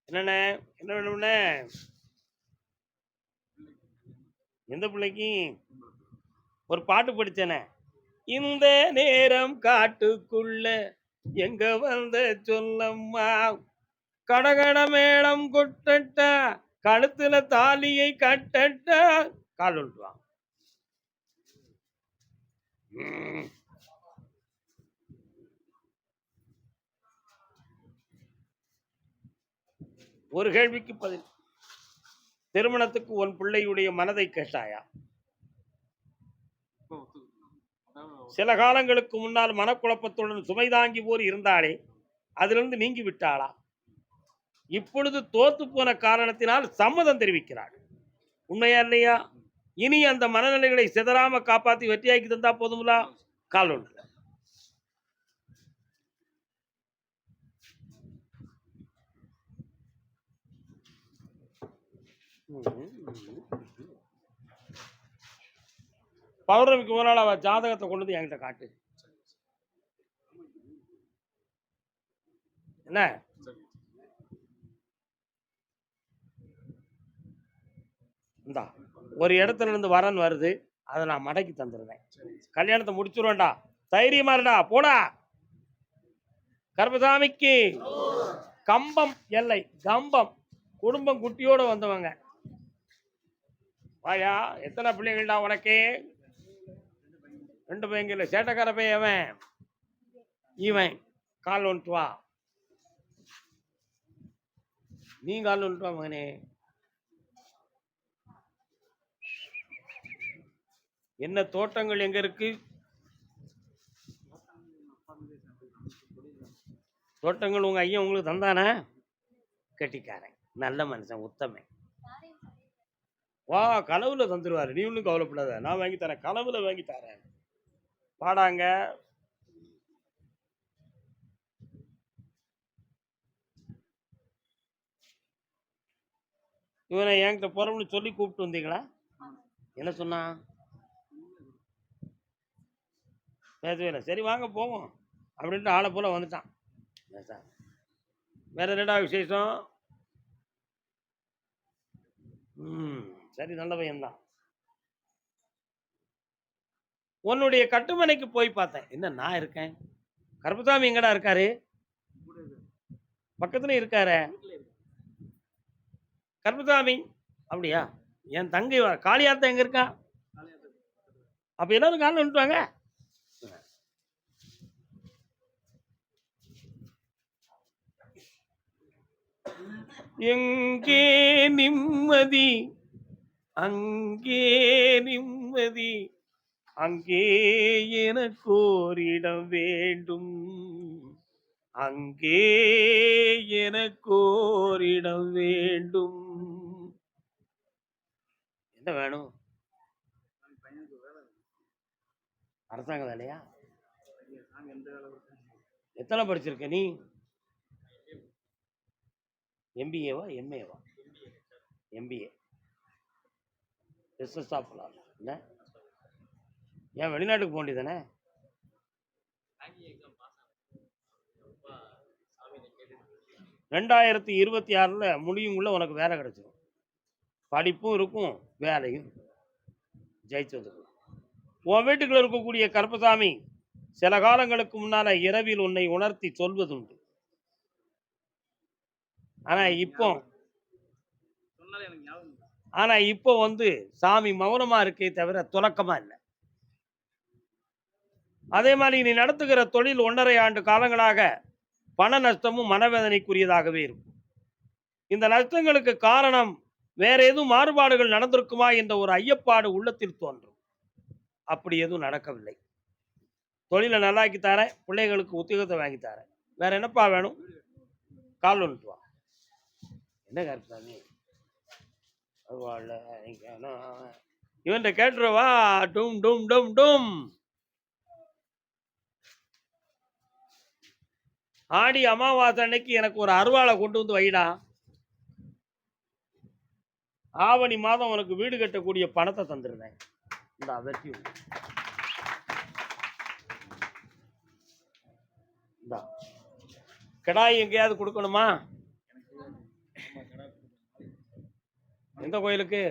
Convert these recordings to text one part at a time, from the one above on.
என்னண்ணே என்ன வேணும்ண்ணே? எந்த பிள்ளைக்கு? ஒரு பாட்டு படிச்சேனே, இந்த நேரம் காட்டுக்குள்ள எங்க வந்த சொல்லம்மா, கடகட மேளம் கொட்டட்டா, கழுத்துல தாலியை கட்டட்டா. கால் விட்டுவான். ஒரு கேள்விக்கு பதில். திருமணத்துக்கு உன் பிள்ளையுடைய மனதை கேட்டாயா? சில காலங்களுக்கு முன்னால் மனக்குழப்பத்துடன் சுமை தாங்கி போர் இருந்தாலே அதிலிருந்து நீங்கி விட்டாளா? இப்பொழுது தோத்து போன காரணத்தினால் சம்மதம் தெரிவிக்கிறாள். உண்மையா இல்லையா? இனி அந்த மனநிலைகளை சிதறாம காப்பாத்தி வெற்றியாக்கி தந்தா போதுங்களா? கால் ஒன்று. பௌர்ணமிக்கு ஒரு நாள் அவ ஜாதகத்தை கொண்டு வந்து என்கிட்ட காட்டு. என்ன இந்தா ஒரு இடத்துல இருந்து வரன் வருது, அதை நான் மடக்கி தந்துருவேன். கல்யாணத்தை முடிச்சுருவேன்டா, தைரியமா இருடா, போடா. கருப்பசாமிக்கு கம்பம் எல்லை கம்பம் குடும்பம் குட்டியோட வந்தவங்க. வாயா, எத்தனை பிள்ளைங்கள்டா உனக்கே? 2 பையன். சேட்டக்கார பையன் அவன். இவன் கால் ஒன்று வா, நீ கால் ஒன்று வா மகனே. என்ன தோட்டங்கள் எங்க இருக்கு? தோட்டங்கள் உங்க ஐயன் உங்களுக்கு தந்தானே? கட்டிக்காரன், நல்ல மனுஷன், உத்தமன். வா, கனவுல தந்துருவாரு, நீ ஒன்றும் கவலைப்படாத, நான் வாங்கி தரேன், கனவுல வாங்கி தரேன். பாடாங்க. இவனை என்கிட்ட போறோம்னு சொல்லி கூப்பிட்டு வந்தீங்களா? என்ன சொன்னா? பேசவே இல்லை. சரி வாங்க போவோம் அப்படின்ட்டு ஆளை போல வந்துட்டான். வேற என்னடா விசேஷம்? சரி, நல்ல பையன்தான். உன்னுடைய கட்டுமனைக்கு போய் பார்த்தேன். என்ன நான் இருக்கேன், கருப்பசாமி எங்கடா இருக்காரு? பக்கத்துல இருக்காரு கருப்பசாமி. அப்படியா? என் தங்கை காளியாத்தா எங்க இருக்கா? அப்ப எல்லாரும் காலில் வந்துட்டாங்க. எங்கே நிம்மதி அங்கே நிம்மதி, அங்கே எனக்கு ஓரிடம் வேண்டும், அங்கே எனக்கு ஓரிடம் வேண்டும். என்ன வேணும்? அரசாங்க வேலையா? எத்தனை படிச்சிருக்க நீ? எம்பிஏவா எம்ஏவா? எம்பிஏ. என்ன ஏன் வெளிநாட்டுக்கு போக வேண்டியதானே? 2026 முடியுங்குள்ள உனக்கு வேலை கிடைச்சிடும். படிப்பும் இருக்கும், வேலையும். ஜெயிச்சு வந்துடும். உன் வீட்டுக்குள்ள இருக்கக்கூடிய கருப்பசாமி சில காலங்களுக்கு முன்னால இரவில் உன்னை உணர்த்தி சொல்வதுண்டு. ஆனா இப்போ வந்து சாமி மௌனமா இருக்கே தவிர துலக்கமா இல்லை. அதே மாதிரி நீ நடத்துகிற தொழில் 1.5 ஆண்டு காலங்களாக பண நஷ்டமும் மனவேதனைக்குரியதாகவே இருக்கும். இந்த நஷ்டங்களுக்கு காரணம் வேற எதுவும் மாறுபாடுகள் நடந்திருக்குமா என்ற ஒரு ஐயப்பாடு உள்ளத்தில் தோன்றும். அப்படி எதுவும் நடக்கவில்லை. தொழிலை நல்லாக்கி தரேன், பிள்ளைகளுக்கு உத்தியோகத்தை வாங்கி தரேன், வேற என்னப்பா வேணும்? கால் ஒன்று வா. என்ன கருப்பசாமி இவன் கேட்டுருவா. டும் டும் டும் டும். ஆடி அமாவாசை அன்னைக்கு எனக்கு ஒரு அருவாளை கொண்டு வந்து வைடா. ஆவணி மாதம் உனக்கு வீடு கட்டக்கூடிய பணத்தை தந்துருந்தேன். இந்த வெற்றி கிடாய் எங்கேயாவது கொடுக்கணுமா? எந்த கோயிலுக்கு?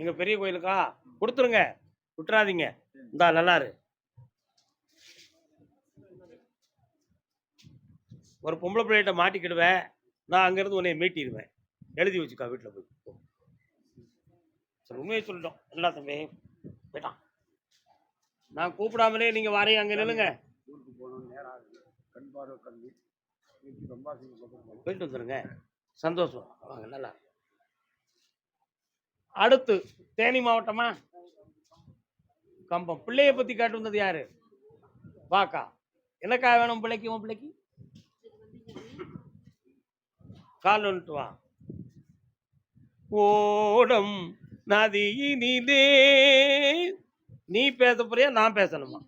எங்க பெரிய கோயிலுக்கா? கொடுத்துருங்க, விட்டுறாதீங்க. இந்தா நல்லாரு. ஒரு பொம்பளை பிள்ளைகிட்ட மாட்டிக்கிடுவேன், நான் அங்கிருந்து உன்னை மீட்டிடுவேன். எழுதி வச்சுக்கா வீட்டில் போய். சரி, உண்மையை சொல்லிட்டோம். நல்லா தம்பி போயிட்டான். நான் கூப்பிடாமலே நீங்க வரையும் அங்க நில்லுங்க. போயிட்டு வந்துருங்க. சந்தோஷம். வாங்க. நல்லா. அடுத்து தேனி மாவட்டமா? கம்பம். பிள்ளைய பத்தி கேட்டு வந்தது யாரு? வாக்கா. என்னக்கா வேணும் பிள்ளைக்கு? உன் பிள்ளைக்கு கால் வந்துட்டு வா. ஓடம் நதியினிலே நீ பேச போறியா நான் பேசணுமா?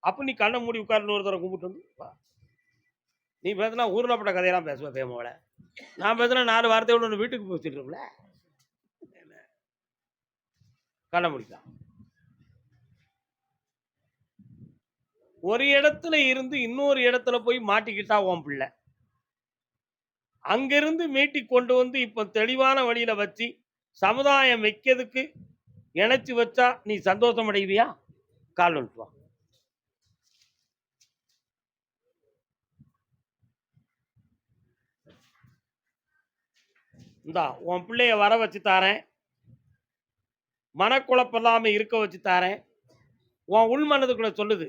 அப்ப நீ கண்ணை மூடி உட்கார்ந்து ஒரு தடவை கும்பிட்டு வந்து வா. நீ பேசினா ஊர்லப்பட்ட கதையெல்லாம் பேசுவேன் பேமோட. நான் பேசுனா 4 வார்த்தையோட ஒன்று வீட்டுக்கு போச்சுட்டுருக்குல. கண்ணை முடிக்கலாம். ஒரு இடத்துல இருந்து இன்னொரு இடத்துல போய் மாட்டிக்கிட்டா உன் பிள்ளை, அங்கிருந்து மீட்டி கொண்டு வந்து இப்ப தெளிவான வழியில வச்சு சமுதாயம் வைக்கிறதுக்கு இணைச்சு வச்சா நீ சந்தோஷம் அடைவியா? கால் வந்துட்டு வா. இந்தா உன் பிள்ளைய வர வச்சு தாரேன், மனக்குழப்பம் இல்லாம இருக்க வச்சு தாரேன். உன் உள் மனதுக்குள்ள சொல்லுது,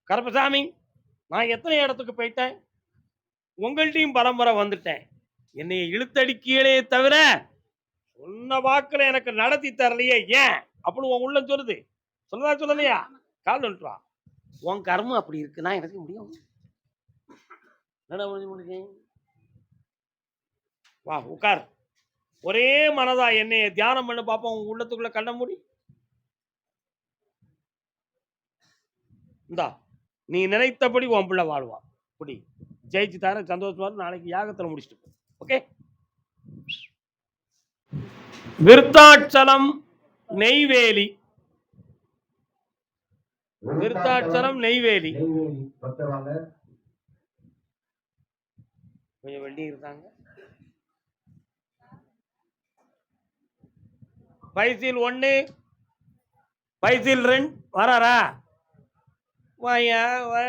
கருப்பசாமி நான் எத்தனை இடத்துக்கு போயிட்டேன், உங்கள்கிட்டையும் பரம்பரை வந்துட்டேன், என்னைய இழுத்தடிக்கீழே தவிர சொன்ன வாக்குல எனக்கு நடத்தி தரலையே ஏன் அப்படின்னு உன் உள்ள சொல்லுது. சொல்லதா சொல்லலையா? கால் வந்துட்டு வா. உன் கர்மம் அப்படி இருக்குன்னா எனக்கு முடியும். வா உட்கார். ஒரே மனதா என்னைய தியானம் பண்ண பாப்போம். உன் உள்ளத்துக்குள்ள கண்ண மூடி. இந்தா நீ நினைத்தபடி உன் பிள்ளை வாழ்வான். புடி ஜெயிச்சு தார, சந்தோஷமா நாளைக்கு யாகத்தில் முடிச்சுட்டு. ஓகே. விருத்தாச்சலம் நெய்வேலி. விருத்தாச்சலம் நெய்வேலி. கொஞ்சம் வெள்ளி இருந்தாங்க. பைசில் 1 பைசில் 2 வராரா? வாயா வா.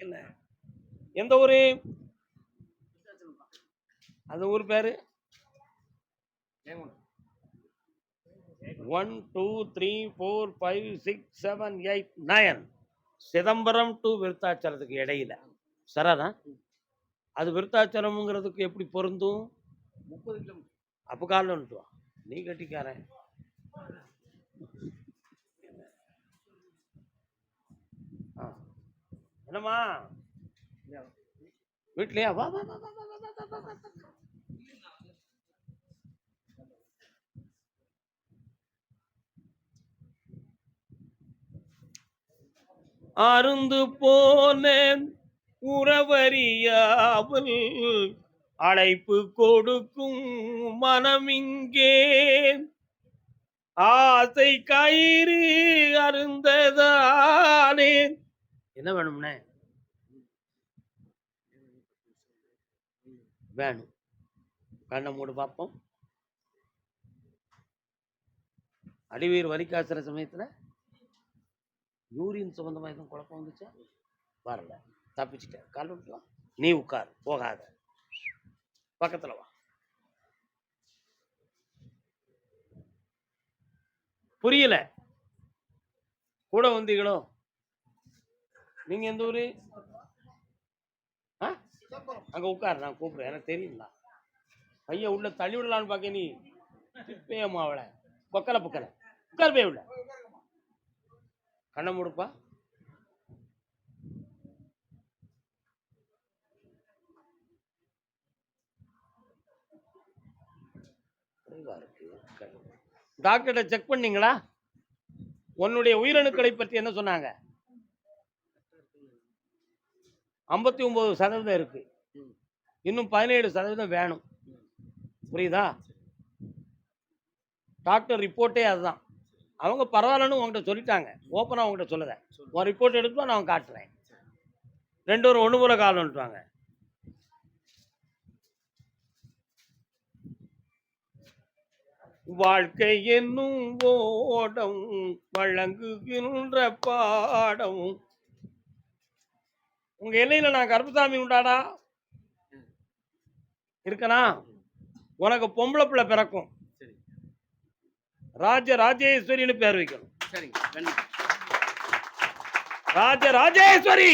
என்ன எந்த ஊரு? அந்த ஊர் பேரு 1 2 3 4 5 6 7 8 9 சிதம்பரம் டு விருத்தாச்சலத்துக்கு இடையில. சராதா? அது விருத்தாச்சலம்ங்கிறதுக்கு எப்படி பொருந்தும்? 30 கிலோமீட்டர். அப்போ காலில் வந்துட்டு வா. நீ கட்டிக்காரன். என்னம்மா வீட்லயா? வா வா வா வா வா வா. அருந்து போனேன் உறவறியாமல் அழைப்பு கொடுக்கும் மனமிங்கே ஆசை கயிறு அருந்ததானே. என்ன வேணும்னே? வேணும். கண்ணை மூடு பார்ப்போம். அடிவீர் வலிக்காசுற சமயத்துல யூரின் சம்பந்தமா எதுவும் குழப்பம் வந்துச்சா? வரல, தப்பிச்சுட்டேன். கால் விட்டுலாம். நீ உட்கார், போகாத. பக்கத்துல வா. புரியல? கூட வந்தீங்களோ? நீங்க எந்த ஊரு? அங்க உட்கார், நான் கூப்பிடுறேன். எனக்கு தெரியுங்களா? பையன் உள்ள தள்ளி விடலான்னு பாக்க. நீ பேயம்மா அவளை பொக்கல பொக்கல உட்கார். போய் உள்ள கண்ணை மூடுப்பா. டாக்டர்கிட்ட செக் பண்ணீங்களா? உன்னுடைய உயிரணுக்களை பற்றி என்ன சொன்னாங்க? 59% இருக்கு. இன்னும் 17% வேணும். புரியுதா? டாக்டர் ரிப்போர்ட்டே அதுதான். அவங்க பரவாயில்லன்னு உங்ககிட்ட சொல்லிட்டாங்க. ஓப்பனா உங்ககிட்ட சொல்லல. உன் ரிப்போர்ட் எடுத்து நான் காட்டுறேன். 2 பேரும் ஒண்ணு போல கால் வந்துட்டுவாங்க. வாழ்க்கை என்னும் ஓடம் வழங்குகின்ற பாடம். உங்க எல்லையில நான் கருப்புசாமி உண்டாடா இருக்கனா? உனக்கு பொம்பளை பிள்ளை பிறக்கும், ராஜேஸ்வரின்னு பேர் வைக்கணும். ராஜேஸ்வரி.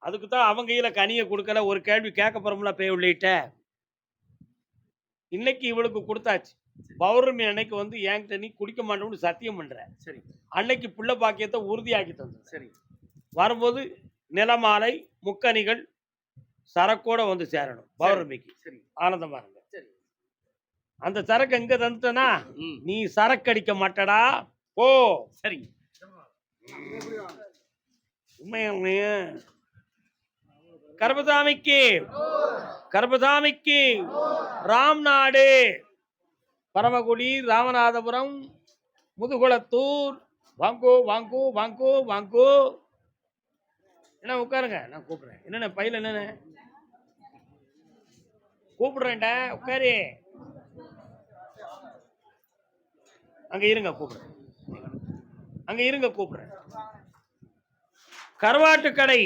அதுக்குதான் அவங்க கையில கனியை கொடுக்கல. ஒரு கேள்வி கேட்க போறோம்ல பேய் உள்ளிட்ட. இன்னைக்கு இவளுக்கு கொடுத்தாச்சு. பௌர்ணமி அன்னைக்கு வந்து என்கிட்ட நீ குடிக்க மாட்டோம்னு சத்தியம் பண்ற. சரி. அன்னைக்கு புள்ள பாக்கியத்தை உறுதியாக்கி தந்து. சரி. வரும்போது நிலமாலை முக்கணிகள் சரக்கோட வந்து சேரணும் பௌர்ணமிக்கு. சரி. ஆனந்தமா இருங்க. சரி. அந்த சரக்கு எங்க தந்துட்டனா, நீ சரக்கு அடிக்க மாட்டடா போ. சரி. உண்மையா கர்பசாமிக்கு ராம்நாடு, பரமக்குடி, ராமநாதபுரம், முதுகுளத்தூர். வாங்கோ வாங்கோ வாங்கோ வாங்கோ. என்ன உட்காருங்க, நான் கூப்பிடுறேன். என்னென்ன பையில என்னென்ன கூப்பிடுறேன்டா, உட்காரு. அங்க இருங்க கூப்பிடுறேன். கருவாட்டு கடை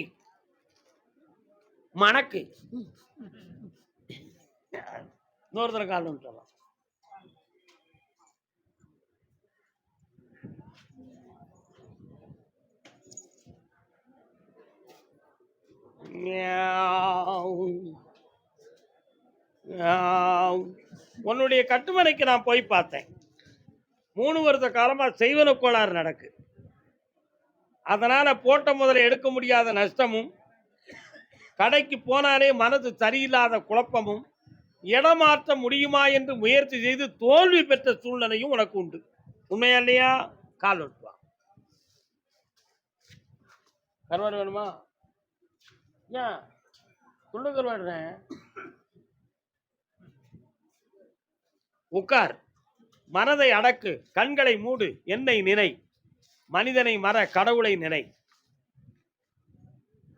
மணக்கு. இன்னொருத்தர கால் சொல்லலாம். உன்னுடைய கட்டுமனைக்கு நான் போய் பார்த்தேன். 3 வருஷ காலமா செய்வன கோளாறு நடக்கு. அதனால போட்ட முதல்ல எடுக்க முடியாத நஷ்டமும், கடைக்கு போனாலே மனது சரியில்லாத குழப்பமும், இடமாற்ற முடியுமா என்று முயற்சி செய்து தோல்வி பெற்ற சூழ்நிலையும் உனக்கு உண்டு. உண்மையா இல்லையா? கால் வெட்டுவா. கருவாடு வேணுமா? ஏன் துண்டு கருவாடுறேன். உட்கார், மனதை அடக்கு, கண்களை மூடு, என்னை நினை, மனிதனை மற, கடவுளை நினை.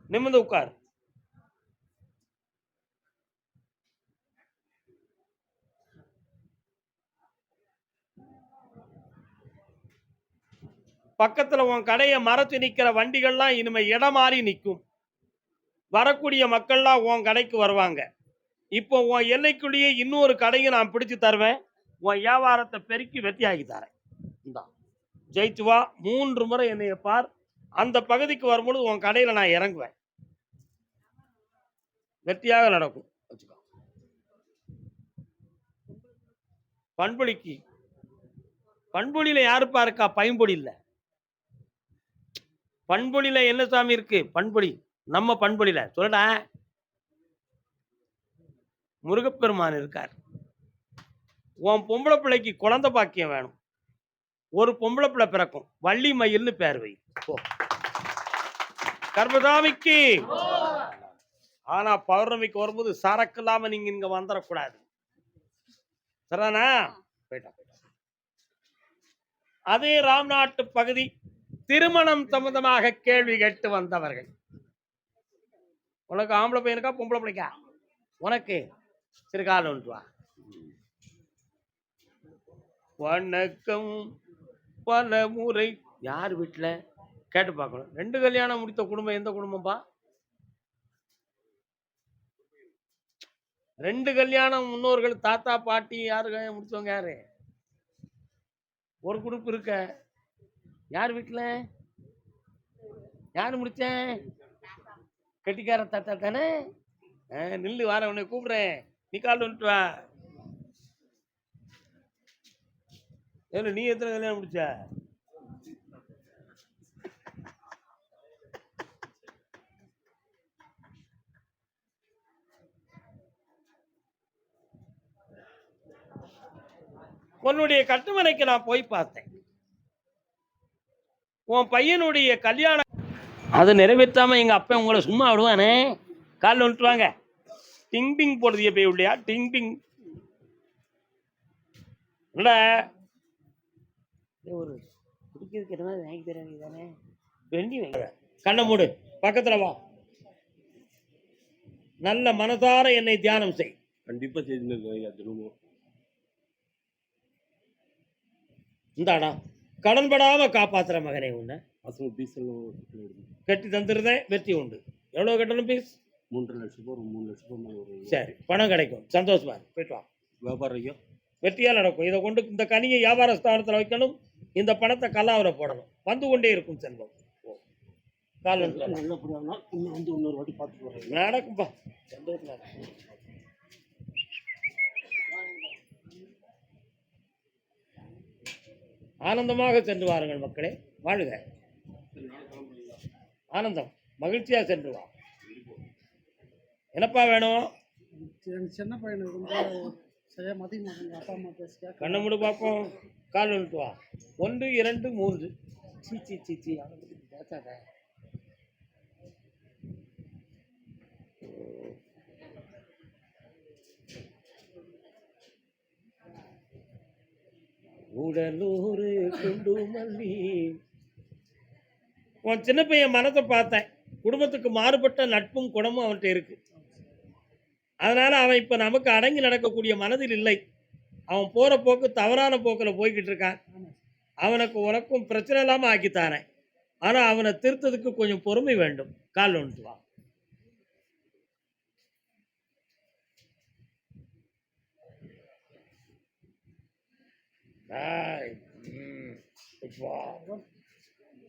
நிமிர்ந்து உட்கார். பக்கத்துல உன் கடையை மறைச்சு நிக்கிற வண்டிகள்லாம் இனிமே இடமாறி நிற்கும். வரக்கூடிய மக்கள்லாம் உன் கடைக்கு வருவாங்க. இப்போ உன் எல்லைக்குள்ளேயே இன்னொரு கடையை நான் பிடிச்சு தருவேன். உன் வியாபாரத்தை பெருக்கி வெற்றியாகி தரேன். ஜெயிச்சு வா. 3 முறை என்னைய பார். அந்த பகுதிக்கு வரும்போது உன் கடையில நான் இறங்குவேன். வெற்றியாக நடக்கும். பண்பொழிக்கு பண்பொழியில யாருப்பா இருக்கா? பைம்பொழி இல்ல. பண்பொழியில என்ன சாமி இருக்கு? பண்பொழி. நம்ம பண்பொழியில சொல்லடா, முருகப்பெருமான் இருக்கார். உன் பொம்பளை பிள்ளைக்கு குழந்தை பாக்கியம் வேணும். ஒரு பொம்பளை பிள்ளை பிறக்கும். வள்ளி மயில்னு பேர் வை. கர்மசாமிக்கு. ஆனா பௌர்ணமிக்கு வரும்போது சரக்கு இல்லாம நீங்க இங்க வந்துடக்கூடாது. சரிதானா? அதே ராம்நாட்டு பகுதி திருமணம் சம்பந்தமாக கேள்வி கேட்டு வந்தவர்கள். உனக்கு ஆம்பளை பையனுக்கா பொம்பளை பிள்ளைக்கா? உனக்கு சிறுகாலம் ஒன்று வா. வணக்கம். பல முறை யார் வீட்டுல கேட்டு பார்க்கணும். 2 கல்யாணம் முடித்த குடும்பம் எந்த குடும்பம்பா? 2 கல்யாணம் முன்னோர்கள், தாத்தா பாட்டி யாரு முடிச்சவங்க? யாரு? ஒரு குரூப் இருக்க. யார் வீட்டுல யாரு முடிச்சேன்? கெட்டிக்கார தாத்தா தானே? நில்லு, வார உன்னை கூப்பிடுறேன். நீ கால் வந்துட்டு வா. நீ எத்தனை கல்யாணம் முடிச்ச? உன்னுடைய கட்டுமனைக்கு நான் போய் பார்த்தேன். உன் பையனுடைய கல்யாணம் அதை நிறைவேற்றாம எங்க அப்பா உங்களை சும்மா விடுவானே? காலில் வந்துட்டு வாங்க. டிங் டிங் போடுதிய போய் இல்லையா? டிங் டிங். ஒரு குடிக்கிறதுக்கு என்ன வாங்கி தர வேண்டியதானே? வெண்டி கண்ணை மூடு, பக்கத்துல வா. நல்ல மனதார என்னை தியானம் செய். கண்டிப்பா செய்திருக்கேன் ஐயா தினமும். இந்தாடா கடன்படாம காப்பாத்துற மகனே, உன்னை பசங்க பீஸ் எல்லாம் கட்டி தந்துருந்தேன், வெற்றி உண்டு. எவ்வளவு கட்டணும் பீஸ்? 3.5 லட்சம் ரூபாய், 3 லட்சம் ரூபாய் மேல வரும். சரி, பணம் கிடைக்கும், சந்தோஷமா இரு. போயிட்டு வா. வியாபாரம் ஐயா வெற்றியா நடக்கும். இதை கொண்டு இந்த கனியை வியாபார ஸ்தானத்தில் வைக்கணும். இந்த பணத்தை கல்லாவில் போடணும். வந்து கொண்டே இருக்கும் செல்வம். கால் நல்லபடியாக இன்னும் வந்து இன்னொரு வாட்டி பார்த்து போகிறேன். நடக்கும்பா, சந்தோஷமா இருக்கும். ஆனந்தமாக சென்று வாருங்கள் மக்களே, வாழுக. ஆனந்தம், மகிழ்ச்சியா சென்று வா. என்னப்பா வேணும்? சின்ன பையனுக்கு சரியா மதிய மாட்டாங்க, அப்பா அம்மா பேசிக்க. கண்ணை மூடு பார்ப்போம். கால் வந்துட்டு வா. 1 2 3. சீச்சி சீச்சி அதை பற்றி பேசாத. உடலூரு குண்டு மல்லி. உன் சின்ன பையன் மனத்தை பார்த்தேன். குடும்பத்துக்கு மாறுபட்ட நட்பும் குணமும் அவன்கிட்ட இருக்கு. அதனால அவன் இப்ப நமக்கு அடங்கி நடக்கக்கூடிய மனதில் இல்லை. அவன் போற போக்கு தவறான போக்கில் போய்கிட்டு இருக்கான். அவனுக்கு உனக்கும் பிரச்சனை இல்லாம ஆக்கித்தானேன். ஆனா அவனை திருத்ததுக்கு கொஞ்சம் பொறுமை வேண்டும். கால் ஒன்று வா.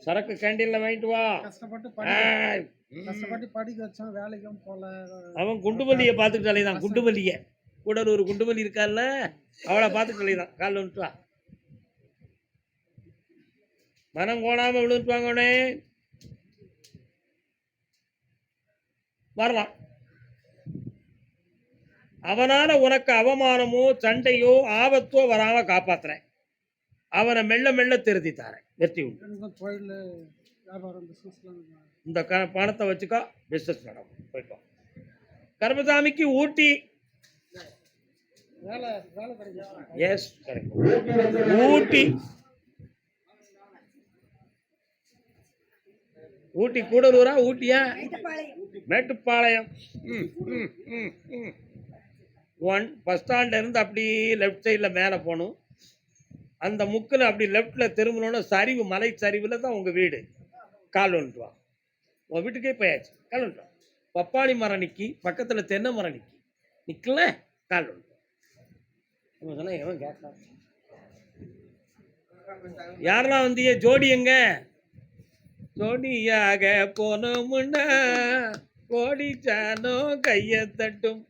சரக்கு கேண்டீன்ல வாங்கிட்டு வா. கஷ்டப்பட்டு படிக்க வச்சான், வேலைக்கும் போல. அவன் குண்டுமல்லியை பார்த்துட்டு அலைதான். குண்டுமல்லிய கூட ஒரு குண்டுமல்லி இருக்கால, அவளை பார்த்துட்டு அலைதான். காலில் வந்துட்டு வா. மனம் கோணாம விழுந்துட்டு வாங்கனே. வரலாம். அவனால உனக்கு அவமானமோ சண்டையோ ஆபத்தோ வராம காப்பாத்துறேன். அவனை மெல்ல மெல்ல திருத்தி தாரேன். வெற்றி உண்டு. தொழில், வியாபாரம், பிசினஸ்லாம் இந்த பணத்தை வச்சுக்கோ, பிசினஸ் நடக்கும். போய்க்கோ. கர்மசாமிக்கு ஊட்டி வேலை வேலை கிடைக்கும். எஸ், கிடைக்கும். ஊட்டி ஊட்டி கூடலூரா ஊட்டியா? மேட்டுப்பாளையம். பஸ் ஸ்டாண்ட்ல இருந்து அப்படி லெஃப்ட் சைடில் மேலே போகணும். அந்த முக்கில் அப்படி லெஃப்டில் திரும்பணும்னா சரிவு, மலை சரிவில் தான் உங்கள் வீடு. கால் வந்துட்டு வா. உன் வீட்டுக்கே போயாச்சு. கால் வந்துட்டு வா. பப்பாளி மரம் நிற்கி, பக்கத்தில் தென்னை மரம் நிற்கல. கால் வந்துட்டு வா. சொன்னால் எவன் கேட்கலாம்? யாரெல்லாம் வந்திய? ஜோடி எங்க? ஜோடியாக போனோம்னா கோடி சானோ கையை தட்டும்.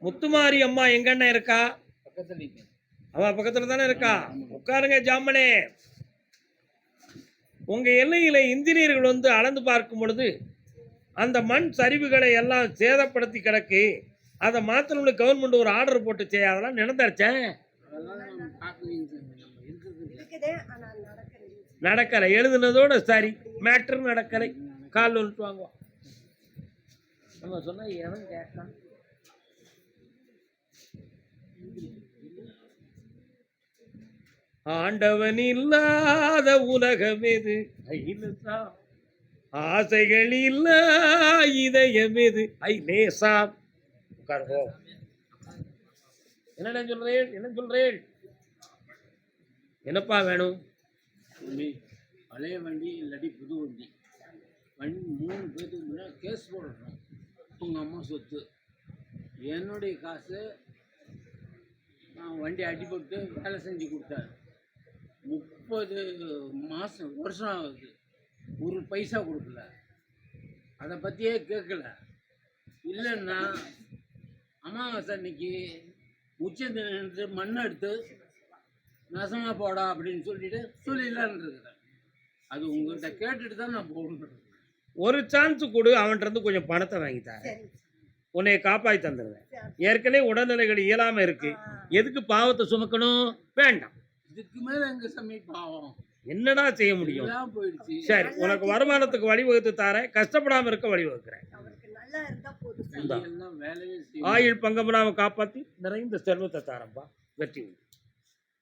முத்துமாரி அம்மா எங்கண்ணா இருக்கா? அவ பக்கத்துல தானே இருக்கா. உட்காருங்க ஜாமனே. உங்க எல்லையில இன்ஜினியர்கள் வந்து அளந்து பார்க்கும் பொழுது அந்த மண் சரிவுகளை எல்லாம் சேதப்படுத்தி கிடக்கு. அதை மாத்தணும்னு கவர்மெண்ட் ஒரு ஆர்டர் போட்டு செய்ய. அதெல்லாம் நினைந்தாச்சேன், நடக்கலை. எழுதுனதோட சரி, மேட்டர் நடக்கலை. கால் வந்துட்டு வாங்குவோம். நம்ம சொன்னா எவன் கேட்கான்? ஆண்டவன் இல்லாத உலகம் எது? ஆசைகள் இல்ல இதயம் எது? லேசா உட்காருவோம். என்ன சொல்றேன்? என்ன சொல்றேன்? என்னப்பா வேணும்? பழைய வண்டி இல்லாட்டி புது வண்டி. வண்டி 3 பேருக்கு முன்னாடி கேஸ் போடணும். உங்கள் அம்மா சொத்து, என்னுடைய காசு. நான் வண்டி அடிபட்டு வேலை செஞ்சு கொடுத்தாரு. 30 வருஷம் ஆகுது. ஒரு பைசா கொடுக்கல. அதை பற்றியே கேட்கல. இல்லைன்னா அமாவாசை அன்னைக்கு உச்சத்து மண் எடுத்து நசமாக போடா அப்படின்னு சொல்லிடலான்னு இருக்கிறேன். அது உங்கள்கிட்ட கேட்டுட்டு தான் நான் போகணும். ஒரு சான்ஸ் கொடு, அவன்கிட்ட கொஞ்சம் பணத்தை வாங்கித்தாரு. உன்னை காப்பாற்றி தந்துடுவேன். ஏற்கனவே உடல்நிலைகள் இயலாம இருக்கு. எதுக்கு பாவத்தை சுமக்கணும்? வேண்டாம். இதுக்கு மேல எங்க சாமி பாவம்? என்னடா செய்ய முடியும்? போயிடுச்சு. சரி, உனக்கு வருமானத்துக்கு வழிவகுத்து தாரேன். கஷ்டப்படாம இருக்க வழிவகுக்கிறேன். ஆயுள் பங்கமனாவை காப்பாத்தி நிறைந்த செல்வத்தை தாரம்பா. வெற்றி உண்டு.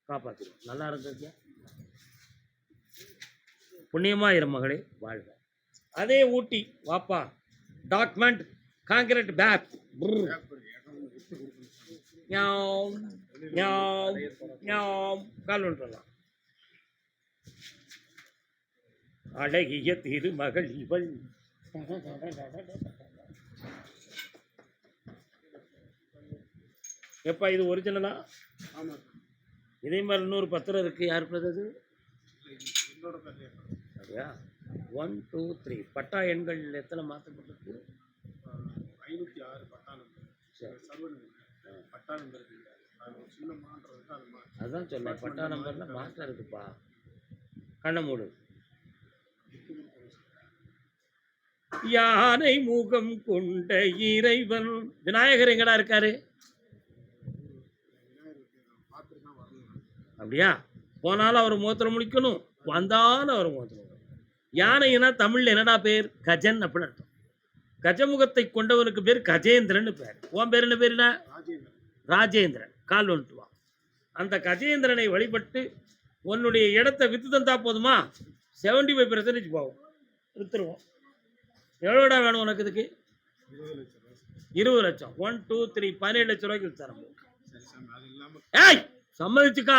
காப்பாத்திடும். நல்லா இருந்தியா? புண்ணியமாயிரு மகளே, வாழ்க. அதே ஊட்டி வாப்பா, டாக்குமெண்ட் காங்கிரட் பேக் கால் ஒன்றலாம். அழகிய திருமகள் இவள். எப்பா இது ஒரிஜினலா? ஆமாம். இதே மாதிரி இன்னொரு பத்திரம் இருக்கு. யாருக்கு அது? அப்படியா? 1 2 3 பட்டா எண்கள் எத்தனை மாற்றப்பட்டிருக்கு? 506 பட்டா நம்பர். சரி, சர்வ நம்பர் பட்டா நம்பர் இல்லை. அது ஒரு சின்ன மாற்றம் இருக்கு. அது அதான் சொன்னேன், பட்டா நம்பர்ல மாற்றம் இருக்குப்பா. கண்ணை மூடு. யானை முகம் கொண்ட இறைவன் விநாயகர் எங்கடா இருக்காரு? அப்படியா? போனாலும் அவர் முகத்தில் முடிக்கணும், வந்தாலும் அவர் முகத்தில். யானைனா தமிழ்ல என்னடா பேர்? கஜன் அப்படின்னு அர்த்தம். கஜமுகத்தை கொண்டவனுக்கு பேர் கஜேந்திரன் பேர். உன் பேர் என்ன பேருடா? ராஜேந்திரன். கால் வந்துட்டு வா. அந்த கஜேந்திரனை வழிபட்டு உன்னுடைய இடத்தை வித்து தந்தா போதுமா? 75% போகும், வித்துருவோம். எவ்வளோடா வேணும் உனக்கு? இதுக்கு 20 லட்சம். 1 2 3 17 லட்சம் ரூபாய்க்கு வித்தாரம். ஏய் சம்மதிச்சுக்கா,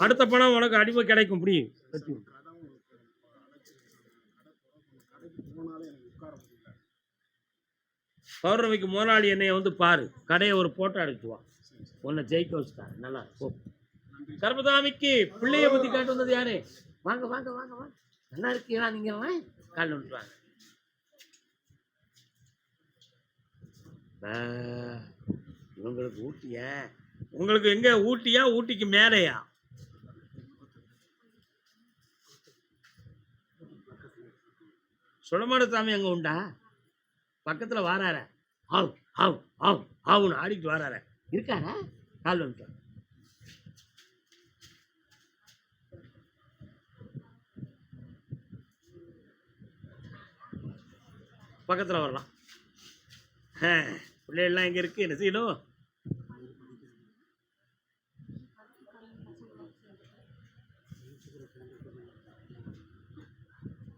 அடுத்த பணம் உனக்கு அடிமை கிடைக்கும். புரியும்? பௌர்ணமிக்கு முதலாளி என்னைய வந்து பாரு, கடையை ஒரு போட்டோ அடிச்சுவா, உன்னை ஜெயிக்க வச்சுட்டாரு. நல்லா இருக்கும். கர்மதாமிக்கு பிள்ளைய பத்தி காட்டு வந்தது யாரு? வாங்க வாங்க வாங்க வாங்க, நல்லா இருக்கீங்களா நீங்க? கால் வந்துட்டு இவங்களுக்கு ஊட்டிய, உங்களுக்கு எங்க ஊட்டியா? ஊட்டிக்கு மேலையா? சுடமாட சாமி அங்க உண்டா? பக்கத்துல வாரார, ஆவ் ஆவ் ஆவ் ஆவுன்னு ஆடிட்டு வாரார. இருக்காரா? கால் வந்துட்டு பக்கத்துல வரலாம். பிள்ளைகள்லாம் எங்க இருக்கு? என்ன செய்யணும்?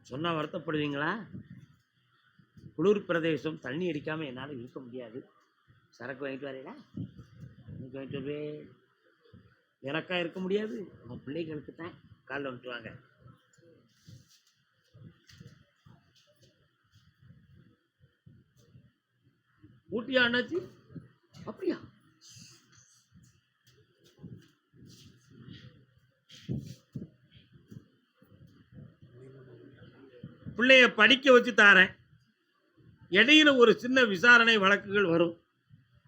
சொன்னா வருத்தப்படுவீங்களா? குளிர் பிரதேசம், தண்ணி அடிக்காம என்னால் இருக்க முடியாது. சரக்கு வாங்கிட்டு வரீங்களா? எனக்கு வாங்கிட்டு வருவே. எனக்கா இருக்க முடியாது, உன் பிள்ளைகளுக்கு தான். காலில் வந்துட்டு வாங்க. ஊட்டியா அண்ணாச்சி? அப்படியா? பிள்ளைய படிக்க வச்சு தாரேன். இடையில ஒரு சின்ன விசாரணை வழக்குகள் வரும்.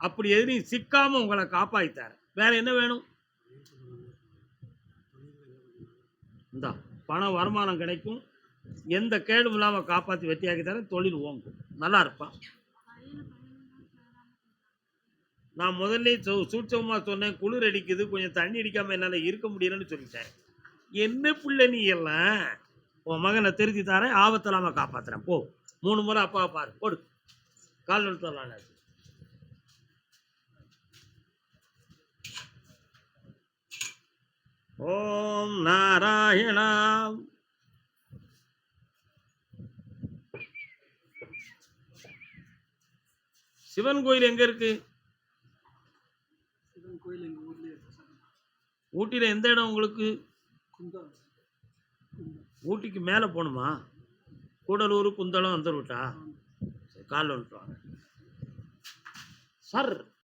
அப்படி எதிரையும் சிக்காம உங்களை காப்பாற்றித்தாரேன். வேற என்ன வேணும்? இந்த பணம் வருமானம் கிடைக்கும், எந்த கேடும் இல்லாமல் காப்பாற்றி வெற்றியாக்கி தரேன். தொழில் ஓங்கும், நல்லா இருப்பான். நான் முதல்ல சூட்சமாக சொன்னேன், குளிர் அடிக்குது, கொஞ்சம் தண்ணி அடிக்காமல் என்னால் இருக்க முடியலன்னு சொல்லிட்டேன். என்ன பிள்ளை நீ எல்லாம்? உன் மகனை திருத்தி தரேன், ஆபத்து இல்லாமல் காப்பாற்றுறேன். போ, 3 முறை அப்பாவை பாரு, போடு. கால் நிறுத்த வரலாம். ஓம் நாராயணா. சிவன் கோயில் எங்க இருக்கு? சிவன் கோயில் எங்கள் ஊர்லேயே இருக்கு. ஊட்டியில் எந்த இடம் உங்களுக்கு? ஊட்டிக்கு மேலே போகணுமா? கூடலூர், குந்தளம் அந்த ரூட்டா? கால் வந்துட்டு வாங்க சார்.